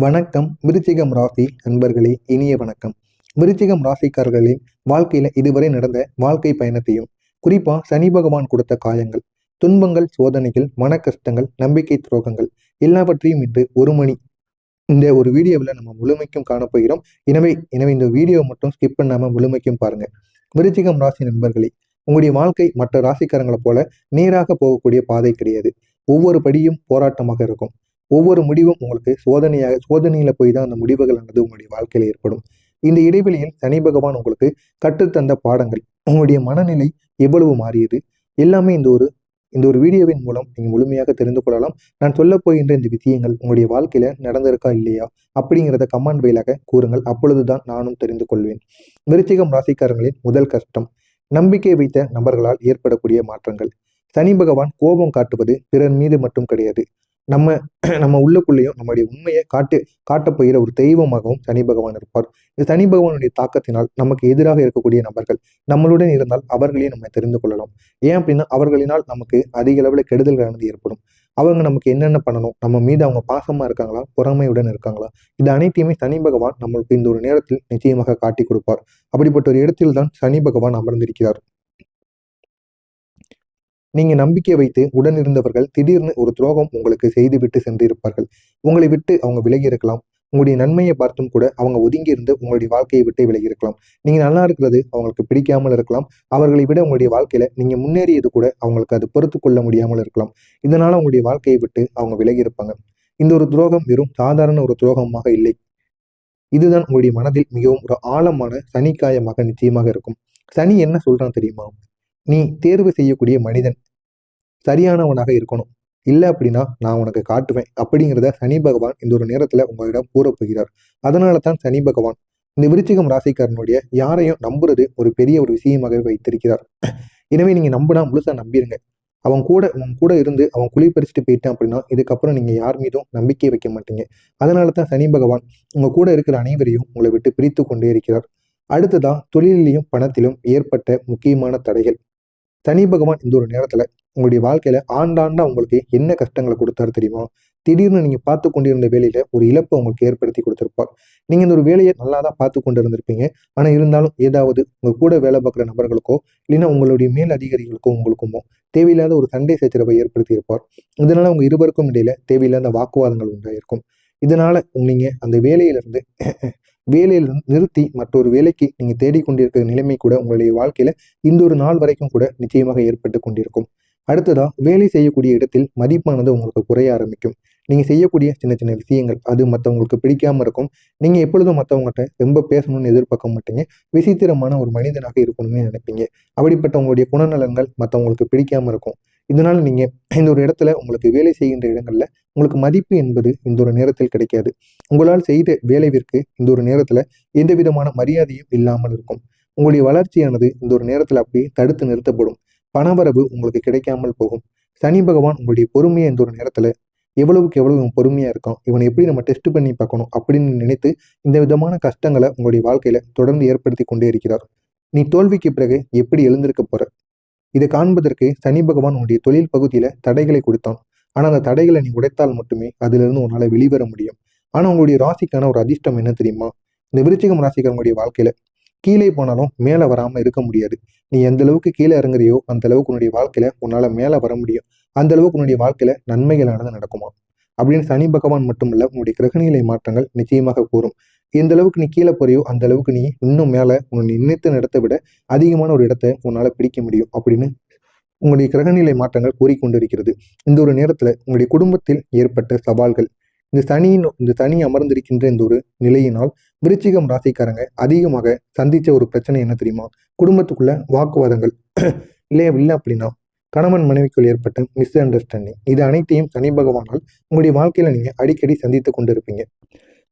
வணக்கம் விருச்சிகம் ராசி நண்பர்களே, இனிய வணக்கம். விருச்சிகம் ராசிக்காரர்களின் வாழ்க்கையில இதுவரை நடந்த வாழ்க்கை பயணத்தையும், குறிப்பா சனி பகவான் கொடுத்த காயங்கள், துன்பங்கள், சோதனைகள், மன கஷ்டங்கள், நம்பிக்கை துரோகங்கள் எல்லாவற்றையும் இன்று ஒரு மணி இந்த ஒரு வீடியோவில் நம்ம முழுமைக்கும் காணப்போகிறோம். எனவே எனவே இந்த வீடியோ மட்டும் ஸ்கிப் பண்ணாம முழுமைக்கும் பாருங்க. விருச்சிகம் ராசி நண்பர்களே, உங்களுடைய வாழ்க்கை மற்ற ராசிக்காரங்களை போல நேராக போகக்கூடிய பாதை கிடையாது. ஒவ்வொரு படியும் போராட்டமாக இருக்கும். ஒவ்வொரு முடிவும் உங்களுக்கு சோதனையில போய் தான் அந்த முடிவுகள் ஆனது உங்களுடைய வாழ்க்கையில ஏற்படும். இந்த இடைவெளியில் சனி பகவான் உங்களுக்கு கற்றுத்தந்த பாடங்கள், உங்களுடைய மனநிலை எவ்வளவு மாறியது, எல்லாமே இந்த ஒரு வீடியோவின் மூலம் நீங்க முழுமையாக தெரிந்து கொள்ளலாம். நான் சொல்ல போகின்ற இந்த விஷயங்கள் உங்களுடைய வாழ்க்கையில நடந்திருக்கா இல்லையா அப்படிங்கிறத கமெண்ட் வாயிலாக கூறுங்கள். அப்பொழுதுதான் நானும் தெரிந்து கொள்வேன். விருச்சிகம் ராசிக்காரர்களின் முதல் கஷ்டம், நம்பிக்கை வைத்த நபர்களால் ஏற்படக்கூடிய மாற்றங்கள். சனி பகவான் கோபம் காட்டுவது பிறர் மீது மட்டும் கிடையாது. நம்ம நம்ம உள்ளுக்குள்ளேயும் நம்முடைய உண்மையை காட்டப் போகிற ஒரு தெய்வமாகவும் சனி பகவான் இருப்பார். இந்த சனி பகவானுடைய தாக்கத்தினால் நமக்கு எதிராக இருக்கக்கூடிய நபர்கள் நம்மளுடன் இருந்தால் அவர்களையும் நம்ம தெரிந்து கொள்ளலாம். ஏன் அப்படின்னா, அவர்களினால் நமக்கு அதிக அளவில் கெடுதல்களானது ஏற்படும். அவங்க நமக்கு என்னென்ன பண்ணணும், நம்ம மீது அவங்க பாசமா இருக்காங்களா, பொறாமையுடன் இருக்காங்களா, இது அனைத்தையுமே சனி பகவான் நம்மளுக்கு இந்த ஒரு நேரத்தில் நிச்சயமாக காட்டி கொடுப்பார். அப்படிப்பட்ட ஒரு இடத்தில் தான் சனி பகவான் அமர்ந்திருக்கிறார். நீங்க நம்பிக்கை வைத்து உடன் இருந்தவர்கள் திடீர்னு ஒரு துரோகம் உங்களுக்கு செய்துவிட்டு சென்றிருப்பார்கள். உங்களை விட்டு அவங்க விலகி இருக்கலாம். உங்களுடைய நன்மையை பார்த்தும் கூட அவங்க ஒதுங்கி இருந்து உங்களுடைய வாழ்க்கையை விட்டு விலகி இருக்கலாம். நீங்க நல்லா இருக்கிறது அவங்களுக்கு பிடிக்காமல் இருக்கலாம். அவர்களை விட உங்களுடைய வாழ்க்கையில நீங்க முன்னேறியது கூட அவங்களுக்கு அது பொறுத்து கொள்ள முடியாமல் இருக்கலாம். இதனால உங்களுடைய வாழ்க்கையை விட்டு அவங்க விலகி இருப்பாங்க. இந்த ஒரு துரோகம் வெறும் சாதாரண ஒரு துரோகமாக இல்லை. இதுதான் உங்களுடைய மனதில் மிகவும் ஒரு ஆழமான சனிக்காயமாக நிச்சயமாக இருக்கும். சனி என்ன சொல்றான் தெரியுமா? நீ தேர்வு செய்யக்கூடிய மனிதன் சரியானவனாக இருக்கணும். இல்லை அப்படின்னா நான் உனக்கு காட்டுவேன் அப்படிங்கிறத சனி பகவான் இந்த ஒரு நேரத்துல உங்களிடம் கூறப்போகிறார். அதனால தான் சனி பகவான் இந்த விருச்சிகம் ராசிக்காரனுடைய யாரையும் நம்புறது ஒரு பெரிய ஒரு விஷயமாகவே வைத்திருக்கிறார். எனவே நீங்க நம்பினா முழுசா நம்பிடுங்க. உன் கூட இருந்து அவன் குழி பறிச்சுட்டு போயிட்டான் அப்படின்னா இதுக்கப்புறம் நீங்க யார் மீதும் நம்பிக்கை வைக்க மாட்டீங்க. அதனால தான் சனி பகவான் உங்க கூட இருக்கிற அனைவரையும் உங்களை விட்டு பிரித்து கொண்டே இருக்கிறார். அடுத்ததா தொழிலிலும் பணத்திலும் ஏற்பட்ட முக்கியமான தடைகள். சனி பகவான் இந்த ஒரு நேரத்துல உங்களுடைய வாழ்க்கையில ஆண்டாண்டா உங்களுக்கு என்ன கஷ்டங்களை கொடுத்தாரு தெரியுமா? திடீர்னு நீங்க பார்த்து கொண்டிருந்த வேலையில ஒரு இழப்பை உங்களுக்கு ஏற்படுத்தி கொடுத்திருப்பார். நீங்க இந்த ஒரு வேலையை நல்லா தான் பார்த்து கொண்டு இருந்திருப்பீங்க. ஆனா இருந்தாலும் ஏதாவது உங்க கூட வேலை பார்க்குற நபர்களுக்கோ இல்லைன்னா உங்களுடைய மேல் அதிகாரிகளுக்கோ உங்களுக்குமோ தேவையில்லாத ஒரு சண்டை சச்சரவை ஏற்படுத்தி இருப்பார். இதனால உங்க இருவருக்கும் இடையில தேவையில்லாத வாக்குவாதங்கள் உண்டாயிருக்கும். இதனால நீங்க அந்த வேலையில நிறுத்தி மற்றொரு வேலைக்கு நீங்க தேடிக்கொண்டிருக்கிற நிலைமை கூட உங்களுடைய வாழ்க்கையில இந்த ஒரு நாள் வரைக்கும் கூட நிச்சயமாக ஏற்பட்டு கொண்டிருக்கும். அடுத்ததா, வேலை செய்யக்கூடிய இடத்தில் மதிப்பானது உங்களுக்கு குறைய ஆரம்பிக்கும். நீங்க செய்யக்கூடிய சின்ன சின்ன விஷயங்கள் அது மற்றவங்களுக்கு பிடிக்காம இருக்கும். நீங்க எப்பொழுதும் மற்றவங்ககிட்ட ரொம்ப பேசணும்னு எதிர்பார்க்க மாட்டீங்க. விசித்திரமான ஒரு மனிதனாக இருக்கணும்னு நினைப்பீங்க. அப்படிப்பட்ட உங்களுடைய குணநலன்கள் மற்றவங்களுக்கு பிடிக்காம இருக்கும். இதனால நீங்க இந்த ஒரு இடத்துல உங்களுக்கு வேலை செய்கின்ற இடங்கள்ல உங்களுக்கு மதிப்பு என்பது இந்த ஒரு நேரத்தில் கிடைக்காது. உங்களால் செய்த வேலைவிற்கு இந்த ஒரு நேரத்துல எந்த விதமான மரியாதையும் இல்லாமல் இருக்கும். உங்களுடைய வளர்ச்சியானது இந்த ஒரு நேரத்துல அப்படியே தடுத்து நிறுத்தப்படும். பணவரவு உங்களுக்கு கிடைக்காமல் போகும். சனி பகவான் உங்களுடைய பொறுமையை இந்த ஒரு நேரத்துல எவ்வளவுக்கு எவ்வளவு இவன் பொறுமையா இருக்கான், இவனை எப்படி நம்ம டெஸ்ட் பண்ணி பார்க்கணும் அப்படின்னு நினைத்து இந்த விதமான கஷ்டங்களை உங்களுடைய வாழ்க்கையில தொடர்ந்து ஏற்படுத்தி கொண்டே இருக்கிறார். நீ தோல்விக்கு பிறகு எப்படி எழுந்திருக்க போற? இதை காண்பதற்கு சனி பகவான் உன்னுடைய தொழில் பகுதியில தடைகளை கொடுத்தான். ஆனா அந்த தடைகளை நீ உடைத்தால் மட்டுமே அதுல இருந்து உன்னால வெளிவர முடியும். ஆனா உங்களுடைய ராசிக்கான ஒரு அதிர்ஷ்டம் என்ன தெரியுமா? இந்த விருச்சிகம் ராசிக்காரனுடைய வாழ்க்கையில கீழே போனாலும் மேல வராம இருக்க முடியாது. நீ எந்த அளவுக்கு கீழே இறங்குறியோ அந்த அளவுக்கு உன்னுடைய வாழ்க்கையில உன்னால மேல வர முடியும். அந்த அளவுக்கு உன்னுடைய வாழ்க்கையில நன்மைகளானது நடக்குமா அப்படின்னு சனி பகவான் மட்டுமல்ல உன்னுடைய கிரகநிலை மாற்றங்கள் நிச்சயமாக கூறும். எந்த அளவுக்கு நீ கீழே போறியோ அந்த அளவுக்கு நீ இன்னும் மேல உன்னை நினைத்த இடத்தை விட அதிகமான ஒரு இடத்தை உன்னால பிடிக்க முடியும் அப்படின்னு உங்களுடைய கிரகநிலை மாற்றங்கள் கூறிக்கொண்டிருக்கிறது. இந்த ஒரு நேரத்துல உங்களுடைய குடும்பத்தில் ஏற்பட்ட சவால்கள், இந்த சனி அமர்ந்திருக்கின்ற இந்த ஒரு நிலையினால் விருச்சிகம் ராசிக்காரங்க அதிகமாக சந்திச்ச ஒரு பிரச்சனை என்ன தெரியுமா? குடும்பத்துக்குள்ள வாக்குவாதங்கள் இல்லை அப்படின்னா கணவன் மனைவிக்குள் ஏற்பட்ட மிஸ் அண்டர்ஸ்டாண்டிங், இது அனைத்தையும் சனி பகவானால் உங்களுடைய வாழ்க்கையில நீங்க அடிக்கடி சந்தித்து கொண்டு இருப்பீங்க.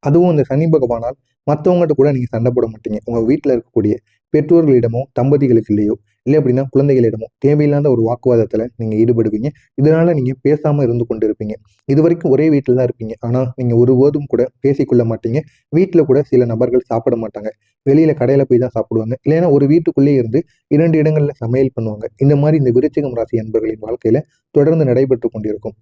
அதுவும் அந்த சனி பகவானால் மற்றவங்ககிட்ட கூட நீங்க சண்டை போட மாட்டீங்க. உங்க வீட்டுல இருக்கக்கூடிய பெற்றோர்களிடமோ தம்பதிகளுக்கு இல்லையோ இல்லை அப்படின்னா குழந்தைகளிடமோ தேவையில்லாத ஒரு வாக்குவாதத்தில் நீங்கள் ஈடுபடுவீங்க. இதனால நீங்கள் பேசாமல் இருந்து கொண்டு இருப்பீங்க. இது வரைக்கும் ஒரே வீட்டில் தான் இருப்பீங்க. ஆனால் நீங்கள் ஒருபோதும் கூட பேசிக்கொள்ள மாட்டீங்க. வீட்டில் கூட சில நபர்கள் சாப்பிட மாட்டாங்க. வெளியில் கடையில் போய் தான் சாப்பிடுவாங்க. இல்லைன்னா ஒரு வீட்டுக்குள்ளேயே இருந்து 2 இடங்களில் சமையல் பண்ணுவாங்க. இந்த மாதிரி இந்த விருச்சிகம் ராசி அன்பர்களின் வாழ்க்கையில் தொடர்ந்து நடைபெற்று கொண்டிருக்கும்.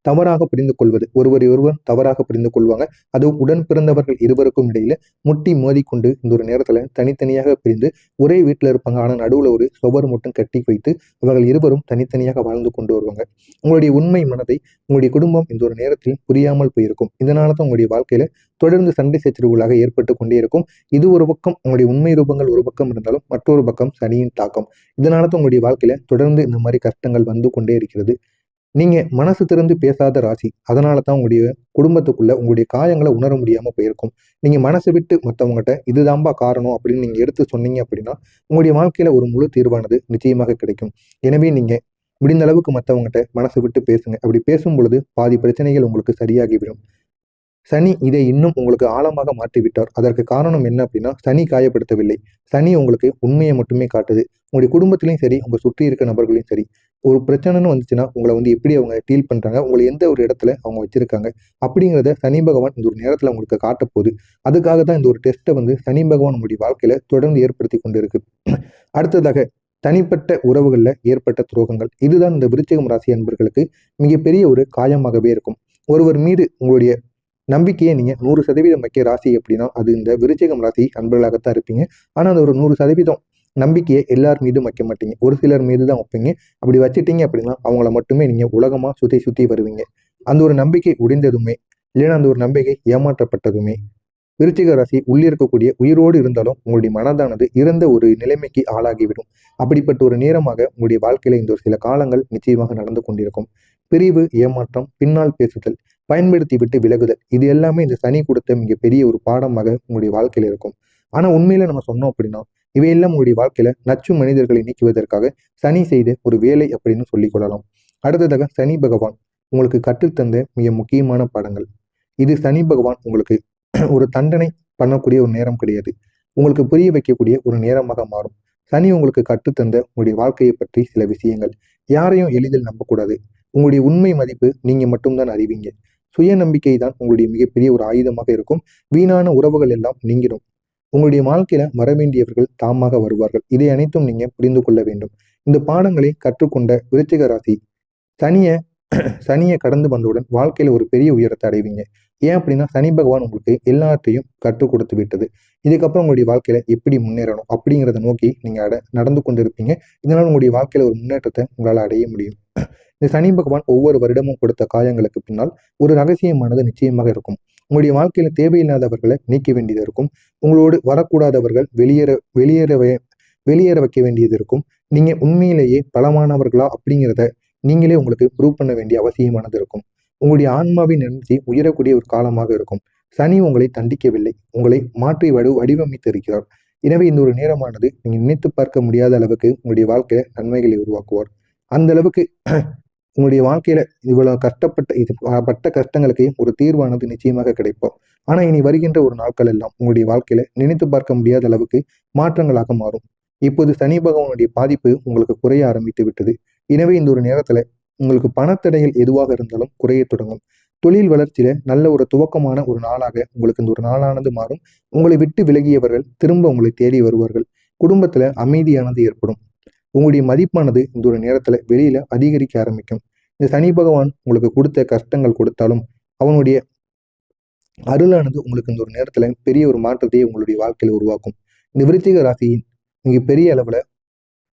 தவறாக புரிந்து கொள்வது, ஒருவரை ஒருவர் தவறாக புரிந்து கொள்வாங்க. அதுவும் உடன் பிறந்தவர்கள் இருவருக்கும் இடையில முட்டி மோதிக்கொண்டு இந்த ஒரு நேரத்துல தனித்தனியாக பிரிந்து ஒரே வீட்டில் இருப்பாங்க. ஆனா நடுவுல ஒரு சுவர் மட்டும் கட்டி வைத்து அவர்கள் இருவரும் தனித்தனியாக வாழ்ந்து கொண்டு வருவாங்க. உங்களுடைய உண்மை மனதை உங்களுடைய குடும்பம் இந்த ஒரு நேரத்தில் புரியாமல் போயிருக்கும். இதனால தான் உங்களுடைய வாழ்க்கையில தொடர்ந்து சண்டை சச்சரவுகளாக ஏற்பட்டு கொண்டே இருக்கும். இது ஒரு பக்கம் உங்களுடைய உண்மை ரூபங்கள் ஒரு பக்கம் இருந்தாலும் மற்றொரு பக்கம் சனியின் தாக்கம். இதனால தான் உங்களுடைய வாழ்க்கையில தொடர்ந்து இந்த மாதிரி கஷ்டங்கள் வந்து கொண்டே இருக்கிறது. நீங்க மனசு திறந்து பேசாத ராசி. அதனால தான் உங்களுடைய குடும்பத்துக்குள்ள உங்களுடைய காயங்களை உணர முடியாம போயிருக்கும். நீங்க மனசு விட்டு மத்தவங்கட்ட இதுதான்பா காரணம் அப்படின்னு நீங்க எடுத்து சொன்னீங்க அப்படின்னா, உங்களுடைய வாழ்க்கையில ஒரு முழு தீர்வானது நிச்சயமாக கிடைக்கும். எனவே நீங்க முடிந்த அளவுக்கு மத்தவங்கட்ட மனசு விட்டு பேசுங்க. அப்படி பேசும் பொழுது பாதி பிரச்சனைகள் உங்களுக்கு சரியாகிவிடும். சனி இதை இன்னும் உங்களுக்கு ஆழமாக மாற்றிவிட்டார். அதற்கு காரணம் என்ன அப்படின்னா, சனி காயப்படுத்தவில்லை. சனி உங்களுக்கு உண்மையை மட்டுமே காட்டுது. உங்களுடைய குடும்பத்திலையும் சரி, உங்க சுற்றி இருக்க நபர்களையும் சரி, ஒரு பிரச்சனைன்னு வந்துச்சுன்னா, உங்களை வந்து எப்படி அவங்க டீல் பண்றாங்க, உங்களை எந்த ஒரு இடத்துல அவங்க வச்சிருக்காங்க, அப்படிங்கிறத சனி பகவான் இந்த ஒரு நேரத்துல உங்களுக்கு காட்டப்போகுது. அதுக்காக தான் இந்த ஒரு டெஸ்ட்டை வந்து சனி பகவான் உங்களுடைய வாழ்க்கையில தொடர்ந்து ஏற்படுத்தி கொண்டு இருக்கு. அடுத்ததாக தனிப்பட்ட உறவுகள்ல ஏற்பட்ட துரோகங்கள். இதுதான் இந்த விருச்சிகம் ராசி அன்பர்களுக்கு மிகப்பெரிய ஒரு காயமாகவே இருக்கும். ஒருவர் மீது உங்களுடைய நம்பிக்கையை நீங்க 100% வைக்க ராசி அப்படின்னா அது இந்த விருச்சிகம் ராசி அன்பர்களாகத்தான் இருப்பீங்க. ஆனா அந்த ஒரு 100% நம்பிக்கையை எல்லார் மீதும் வைக்க மாட்டீங்க. ஒரு சிலர் மீது தான் வைப்பீங்க. அப்படி வச்சிட்டீங்க அப்படின்னா அவங்கள மட்டுமே நீங்க உலகமா சுத்தி சுத்தி வருவீங்க. அந்த ஒரு நம்பிக்கை உடைந்ததுமே, இல்லைன்னா அந்த ஒரு நம்பிக்கை ஏமாற்றப்பட்டதுமே, விருச்சிக ராசி உள்ளிருக்கக்கூடிய உயிரோடு இருந்தாலும் உங்களுடைய மனதானது இறந்த ஒரு நிலைமைக்கு ஆளாகிவிடும். அப்படிப்பட்ட ஒரு நேரமாக உங்களுடைய வாழ்க்கையில இந்த ஒரு சில காலங்கள் நிச்சயமாக நடந்து கொண்டிருக்கும். பிரிவு, ஏமாற்றம், பின்னால் பேசுதல், பயன்படுத்தி விட்டு விலகுதல், இது எல்லாமே இந்த சனி கொடுத்த மிகப்பெரிய ஒரு பாடமாக உங்களுடைய வாழ்க்கையில இருக்கும். ஆனா உண்மையில நம்ம சொன்னோம் அப்படின்னா, இவையெல்லாம் உங்களுடைய வாழ்க்கையில நச்சு மனிதர்களை நீக்குவதற்காக சனி செய்த ஒரு வேலை அப்படின்னு சொல்லிக் கொள்ளலாம். அடுத்ததாக சனி பகவான் உங்களுக்கு கற்றுத்தந்த மிக முக்கியமான பாடங்கள். இது சனி பகவான் உங்களுக்கு ஒரு தண்டனை பண்ணக்கூடிய ஒரு நேரம் கிடையாது. உங்களுக்கு புரிய வைக்கக்கூடிய ஒரு நேரமாக மாறும். சனி உங்களுக்கு கற்றுத்தந்த உங்களுடைய வாழ்க்கையை பற்றி சில விஷயங்கள். யாரையும் எளிதில் நம்பக்கூடாது. உங்களுடைய உண்மை மதிப்பு நீங்க மட்டும்தான் அறிவீங்க. சுய நம்பிக்கை தான் உங்களுடைய மிகப்பெரிய ஒரு ஆயுதமாக இருக்கும். வீணான உறவுகள் எல்லாம் நீங்கிடும். உங்களுடைய வாழ்க்கையில வரவேண்டியவர்கள் தாமாக வருவார்கள். இதை அனைத்தும் நீங்க புரிந்து கொள்ள வேண்டும். இந்த பாடங்களை கற்றுக்கொண்ட விருச்சிக ராசி சனிய சனியை கடந்து வந்தவுடன் வாழ்க்கையில ஒரு பெரிய உயரத்தை அடைவீங்க. ஏன் அப்படின்னா சனி பகவான் உங்களுக்கு எல்லாத்தையும் கற்றுக் கொடுத்து விட்டது. இதுக்கப்புறம் உங்களுடைய வாழ்க்கையில எப்படி முன்னேறணும் அப்படிங்கிறத நோக்கி நீங்க நடந்து கொண்டிருப்பீங்க. இதனால் உங்களுடைய வாழ்க்கையில ஒரு முன்னேற்றத்தை உங்களால் அடைய முடியும். இந்த சனி பகவான் ஒவ்வொரு வருடமும் கொடுத்த காயங்களுக்கு பின்னால் ஒரு ரகசியமானது நிச்சயமாக இருக்கும். உங்களுடைய வாழ்க்கையில தேவையில்லாதவர்களை நீக்க வேண்டியது இருக்கும். உங்களோடு வரக்கூடாதவர்கள் வெளியேற வைக்க வேண்டியது இருக்கும். நீங்க உண்மையிலேயே பலமானவர்களா அப்படிங்கிறத நீங்களே உங்களுக்கு ப்ரூவ் பண்ண வேண்டிய அவசியமானது இருக்கும். உங்களுடைய ஆன்மாவின் எனர்ஜி உயரக்கூடிய ஒரு காலமாக இருக்கும். சனி உங்களை தண்டிக்கவில்லை, உங்களை மாற்றி வடிவமைத்து இருக்கிறார். எனவே இந்த ஒரு நேரமானது நீங்க நினைத்து பார்க்க முடியாத அளவுக்கு உங்களுடைய வாழ்க்கையில நன்மைகளை உருவாக்குவார். அந்த அளவுக்கு உங்களுடைய வாழ்க்கையில இவ்வளவு கஷ்டப்பட்ட இது பட்ட கஷ்டங்களுக்கு ஒரு தீர்வானது நிச்சயமாக கிடைக்கும். ஆனா இனி வருகின்ற ஒரு நாட்கள் எல்லாம் உங்களுடைய வாழ்க்கையில நினைத்து பார்க்க முடியாத அளவுக்கு மாற்றங்களாக மாறும். இப்போது சனி பகவானுடைய பாதிப்பு உங்களுக்கு குறைய ஆரம்பித்து விட்டது. எனவே இந்த ஒரு நேரத்துல உங்களுக்கு பணத்தடைகள் எதுவாக இருந்தாலும் குறைய தொடங்கும். தொழில் வளர்ச்சியில நல்ல ஒரு துவக்கமான ஒரு நாளாக உங்களுக்கு இந்த ஒரு நாளானது மாறும். உங்களை விட்டு விலகியவர்கள் திரும்ப உங்களை தேடி வருவார்கள். குடும்பத்துல அமைதியானது ஏற்படும். உங்களுடைய மதிப்பானது இந்த ஒரு நேரத்துல வெளியில அதிகரிக்க ஆரம்பிக்கும். இந்த சனி பகவான் உங்களுக்கு கொடுத்த கஷ்டங்கள் கொடுத்தாலும் அவனுடைய அருளானது உங்களுக்கு இந்த ஒரு நேரத்துல பெரிய ஒரு மாற்றத்தையே உங்களுடைய வாழ்க்கையில உருவாக்கும். இந்த விருச்சிக ராசியின் மிக பெரிய அளவுல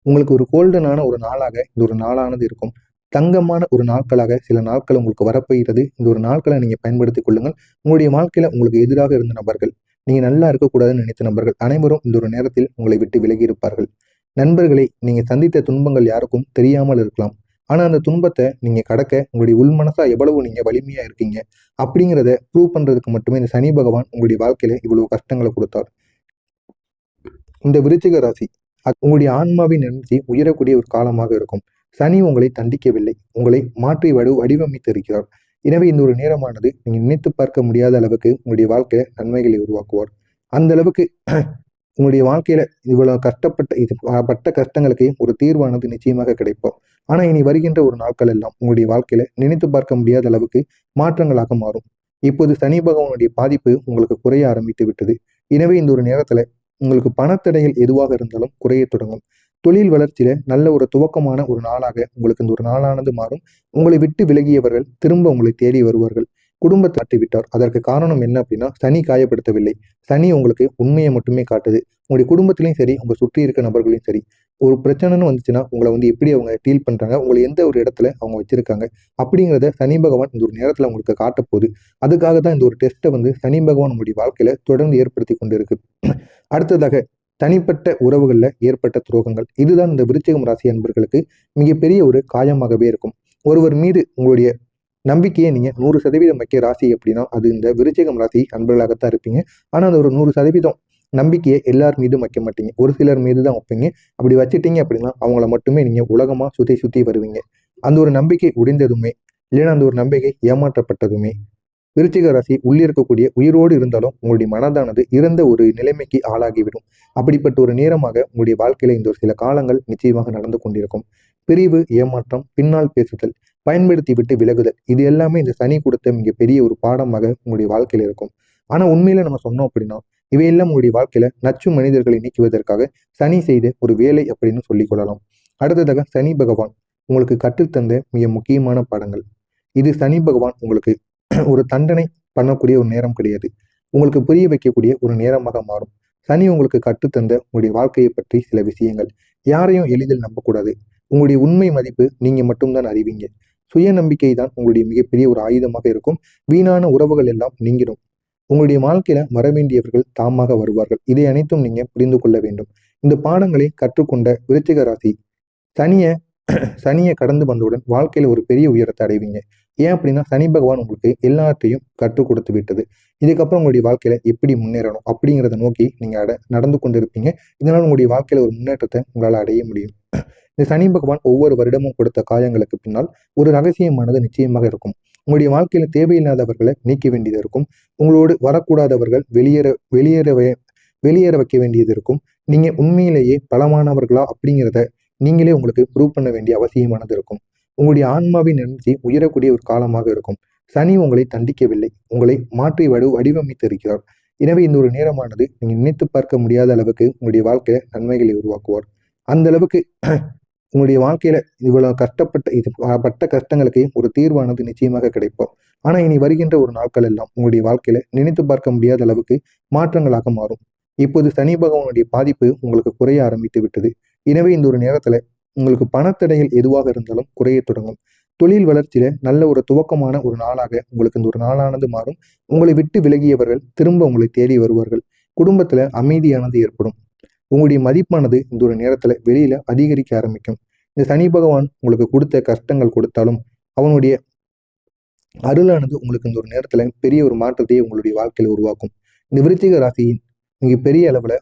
உங்களுக்கு ஒரு கோல்டனான ஒரு நாளாக இந்த ஒரு நாளானது இருக்கும். தங்கமான ஒரு நாட்களாக சில நாட்கள் உங்களுக்கு வரப்போகிறது. இந்த ஒரு நாட்களை நீங்க பயன்படுத்திக் கொள்ளுங்கள். உங்களுடைய வாழ்க்கையில உங்களுக்கு எதிராக இருந்த நபர்கள், நீங்க நல்லா இருக்கக்கூடாதுன்னு நினைத்த நபர்கள் அனைவரும் இந்த ஒரு நேரத்தில் உங்களை விட்டு விலகி இருப்பார்கள். நண்பர்களை நீங்க சந்தித்த துன்பங்கள் யாருக்கும் தெரியாமல் இருக்கலாம். ஆனா அந்த துன்பத்தை நீங்க கடக்க உங்களுடைய உள்மனசா எவ்வளவு நீங்க வலிமையா இருக்கீங்க அப்படிங்கிறத ப்ரூவ் பண்றதுக்கு மட்டுமே இந்த சனி பகவான் உங்களுடைய வாழ்க்கையில இவ்வளவு கஷ்டங்களை கொடுத்தார். இந்த விருச்சிக ராசி உங்களுடைய ஆன்மாவின் எனர்ஜி உயரக்கூடிய ஒரு காலமாக இருக்கும். சனி உங்களை தண்டிக்கவில்லை, உங்களை மாற்றி வடிவமைத்து இருக்கிறார். எனவே இந்த ஒரு நேரமானது நீங்க நினைத்து பார்க்க முடியாத அளவுக்கு உங்களுடைய வாழ்க்கையில நன்மைகளை உருவாக்குவார். அந்த அளவுக்கு உங்களுடைய வாழ்க்கையில இவ்வளவு கஷ்டப்பட்ட பட்ட கஷ்டங்களுக்கு ஒரு தீர்வானது நிச்சயமாக கிடைக்கும். ஆனா இனி வருகின்ற ஒரு நாட்கள் எல்லாம் உங்களுடைய வாழ்க்கையில நினைத்து பார்க்க முடியாத அளவுக்கு மாற்றங்களாக மாறும். இப்போது சனி பகவானுடைய பாதிப்பு உங்களுக்கு குறைய ஆரம்பித்து விட்டது. எனவே இந்த ஒரு நேரத்துல உங்களுக்கு பணத்தடைகள் எதுவாக இருந்தாலும் குறையத் தொடங்கும். தொழில் வளர்ச்சியில நல்ல ஒரு துவக்கமான ஒரு நாளாக உங்களுக்கு இந்த ஒரு நாளானது மாறும். உங்களை விட்டு விலகியவர்கள் திரும்ப உங்களை தேடி வருவார்கள். குடும்பத்தை காட்டி விட்டார். அதற்கு காரணம் என்ன அப்படின்னா, சனி காயப்படுத்தவில்லை. சனி உங்களுக்கு உண்மையை மட்டுமே காட்டுது. உங்களுடைய குடும்பத்திலையும் சரி, உங்க சுற்றி இருக்க நபர்களையும் சரி, ஒரு பிரச்சனைன்னு வந்துச்சுன்னா உங்களை எப்படி அவங்க டீல் பண்றாங்க, உங்களை எந்த ஒரு இடத்துல அவங்க வச்சிருக்காங்க அப்படிங்கிறத சனி பகவான் இந்த ஒரு நேரத்துல உங்களுக்கு காட்டப்போகுது. அதுக்காக தான் இந்த ஒரு டெஸ்ட்டை சனி பகவான் உங்களுடைய வாழ்க்கையில தொடர்ந்து ஏற்படுத்தி கொண்டு இருக்கு. அடுத்ததாக தனிப்பட்ட உறவுகள்ல ஏற்பட்ட துரோகங்கள். இதுதான் இந்த விருச்சிகம் ராசி அன்பர்களுக்கு மிகப்பெரிய ஒரு காயமாகவே இருக்கும். ஒருவர் மீது உங்களுடைய நம்பிக்கையை நீங்க 100% வைக்க ராசி அப்படின்னா அது இந்த விருச்சிகம் ராசி அன்பர்களாகத்தான் இருப்பீங்க. ஆனா அந்த ஒரு 100% நம்பிக்கையை எல்லார் மீதும் வைக்க மாட்டீங்க. ஒரு சிலர் மீது தான் வைப்பீங்க. அப்படி வச்சிட்டீங்க அப்படின்னா அவங்கள மட்டுமே நீங்க உலகமா சுத்தி சுத்தி வருவீங்க. அந்த ஒரு நம்பிக்கை உடைந்ததுமே, இல்லைன்னா அந்த ஒரு நம்பிக்கை ஏமாற்றப்பட்டதுமே, விருச்சிக ராசி உள்ளிருக்கக்கூடிய உயிரோடு இருந்தாலும் உங்களுடைய மனதானது இறந்த ஒரு நிலைமைக்கு ஆளாகிவிடும். அப்படிப்பட்ட ஒரு நேரமாக உங்களுடைய வாழ்க்கையில இந்த ஒரு சில காலங்கள் நிச்சயமாக நடந்து கொண்டிருக்கும். பிரிவு, ஏமாற்றம், பின்னால் பேசுதல், பயன்படுத்தி விட்டு விலகுதல், இது எல்லாமே இந்த சனி கொடுத்த மிகப்பெரிய ஒரு பாடமாக உங்களுடைய வாழ்க்கையில இருக்கும். ஆனா உண்மையில நம்ம சொன்னோம் அப்படின்னா, இவையெல்லாம் உங்களுடைய வாழ்க்கையில நச்சு மனிதர்களை நீக்குவதற்காக சனி செய்த ஒரு வேலை அப்படின்னு சொல்லிக் கொள்ளலாம். அடுத்ததாக சனி பகவான் உங்களுக்கு கற்றுத்தந்த மிக முக்கியமான பாடங்கள். இது சனி பகவான் உங்களுக்கு ஒரு தண்டனை பண்ணக்கூடிய ஒரு நேரம் கிடையாது. உங்களுக்கு புரிய வைக்கக்கூடிய ஒரு நேரமாக மாறும். சனி உங்களுக்கு கற்றுத்தந்த உங்களுடைய வாழ்க்கையை பற்றி சில விஷயங்கள். யாரையும் எளிதில் நம்பக்கூடாது. உங்களுடைய உண்மை மதிப்பு நீங்க மட்டும்தான் அறிவீங்க. சுய நம்பிக்கை தான் உங்களுடைய மிகப்பெரிய ஒரு ஆயுதமாக இருக்கும். வீணான உறவுகள் எல்லாம் நீங்கிடும். உங்களுடைய வாழ்க்கையில வரவேண்டியவர்கள் தாமாக வருவார்கள். இதை அனைத்தும் நீங்க புரிந்து கொள்ள வேண்டும். இந்த பாடங்களை கற்றுக்கொண்ட விருச்சிக ராசி சனிய சனியை கடந்து வந்தவுடன் வாழ்க்கையில ஒரு பெரிய உயரத்தை அடைவீங்க. ஏன் அப்படின்னா சனி பகவான் உங்களுக்கு எல்லாத்தையும் கற்றுக் கொடுத்து விட்டது. இதுக்கப்புறம் உங்களுடைய வாழ்க்கையில எப்படி முன்னேறணும் அப்படிங்கிறத நோக்கி நீங்க நடந்து கொண்டிருப்பீங்க. இதனால் உங்களுடைய வாழ்க்கையில ஒரு முன்னேற்றத்தை உங்களால் அடைய முடியும். இந்த சனி பகவான் ஒவ்வொரு வருடமும் கொடுத்த காயங்களுக்கு பின்னால் ஒரு ரகசியமானது நிச்சயமாக இருக்கும். உங்களுடைய வாழ்க்கையில தேவையில்லாதவர்களை நீக்க வேண்டியது இருக்கும். உங்களோடு வரக்கூடாதவர்கள் வெளியேற வைக்க வேண்டியது இருக்கும். நீங்க உண்மையிலேயே பலமானவர்களா அப்படிங்கிறத நீங்களே உங்களுக்கு ப்ரூவ் பண்ண வேண்டிய அவசியமானது இருக்கும். உங்களுடைய ஆன்மாவின் எனர்ஜி உயரக்கூடிய ஒரு காலமாக இருக்கும். சனி உங்களை தண்டிக்கவில்லை, உங்களை மாற்றி வடிவமைத்து இருக்கிறார். எனவே இந்த ஒரு நேரமானது நீங்க நினைத்து பார்க்க முடியாத அளவுக்கு உங்களுடைய வாழ்க்கையில நன்மைகளை உருவாக்குவார். அந்த அளவுக்கு உங்களுடைய வாழ்க்கையில இவ்வளவு பட்ட கஷ்டங்களுக்கு ஒரு தீர்வானது நிச்சயமாக கிடைக்கும். ஆனா இனி வருகின்ற ஒரு நாட்கள் எல்லாம் உங்களுடைய வாழ்க்கையில நினைத்து பார்க்க முடியாத அளவுக்கு மாற்றங்களாக மாறும். இப்போது சனி பகவானுடைய பாதிப்பு உங்களுக்கு குறைய ஆரம்பித்து விட்டது. எனவே இந்த ஒரு நேரத்துல உங்களுக்கு பணத்தடைகள் எதுவாக இருந்தாலும் குறையத் தொடங்கும். தொழில் வளர்ச்சியில நல்ல ஒரு துவக்கமான ஒரு நாளாக உங்களுக்கு இந்த ஒரு நாளானது மாறும். உங்களை விட்டு விலகியவர்கள் திரும்ப உங்களை தேடி வருவார்கள். குடும்பத்துல அமைதியானது ஏற்படும். உங்களுடைய மதிப்பானது இந்த ஒரு நேரத்துல வெளியில அதிகரிக்க ஆரம்பிக்கும். இந்த சனி பகவான் உங்களுக்கு கொடுத்த கஷ்டங்கள் கொடுத்தாலும் அவனுடைய அருளானது உங்களுக்கு இந்த ஒரு நேரத்துல பெரிய ஒரு மாற்றத்தையே உங்களுடைய வாழ்க்கையில உருவாக்கும். இந்த விருச்சிக ராசியின் மிக பெரிய அளவுல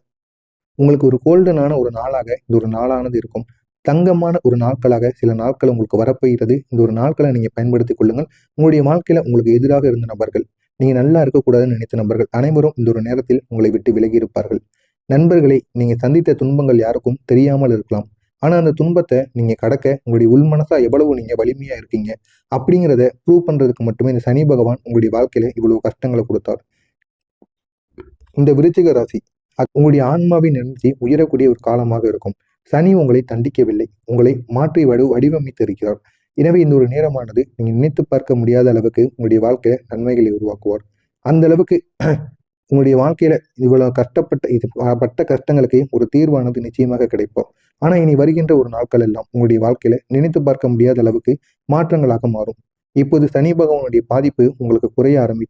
உங்களுக்கு ஒரு கோல்டனான ஒரு நாளாக இந்த ஒரு நாளானது இருக்கும். தங்கமான ஒரு நாட்களாக சில நாட்கள் உங்களுக்கு வரப்போகிறது. இந்த ஒரு நாட்களை நீங்க பயன்படுத்திக் கொள்ளுங்கள். உங்களுடைய வாழ்க்கையில உங்களுக்கு எதிராக இருந்த நபர்கள், நீங்க நல்லா இருக்கக்கூடாதுன்னு நினைத்த நபர்கள் அனைவரும் இந்த ஒரு நேரத்தில் உங்களை விட்டு விலகி இருப்பார்கள். நண்பர்களை நீங்க சந்தித்த துன்பங்கள் யாருக்கும் தெரியாமல் இருக்கலாம். ஆனா அந்த துன்பத்தை நீங்க கடக்க உங்களுடைய உள்மனசா எவ்வளவு நீங்க வலிமையா இருக்கீங்க அப்படிங்கிறத ப்ரூவ் பண்றதுக்கு மட்டுமே இந்த சனி பகவான் உங்களுடைய வாழ்க்கையில இவ்வளவு கஷ்டங்களை கொடுத்தார். இந்த விருச்சிக ராசி உங்களுடைய ஆன்மாவின் எனர்ஜி உயரக்கூடிய ஒரு காலமாக இருக்கும். சனி உங்களை தண்டிக்கவில்லை, உங்களை மாற்றி வடிவமைத்து இருக்கிறார். எனவே இந்த ஒரு நேரமானது நீங்க நினைத்து பார்க்க முடியாத அளவுக்கு உங்களுடைய வாழ்க்கையில நன்மைகளை உருவாக்குவார். அந்த அளவுக்கு உங்களுடைய வாழ்க்கையில இவ்வளவு பட்ட கஷ்டங்களுக்கு ஒரு தீர்வானது நிச்சயமாக கிடைக்கும். ஆனா இனி வருகின்ற ஒரு நாட்கள் எல்லாம் உங்களுடைய வாழ்க்கையில நினைத்து பார்க்க முடியாத அளவுக்கு மாற்றங்களாக மாறும். இப்போது சனி பகவானுடைய பாதிப்பு உங்களுக்கு குறைய ஆரம்பித்து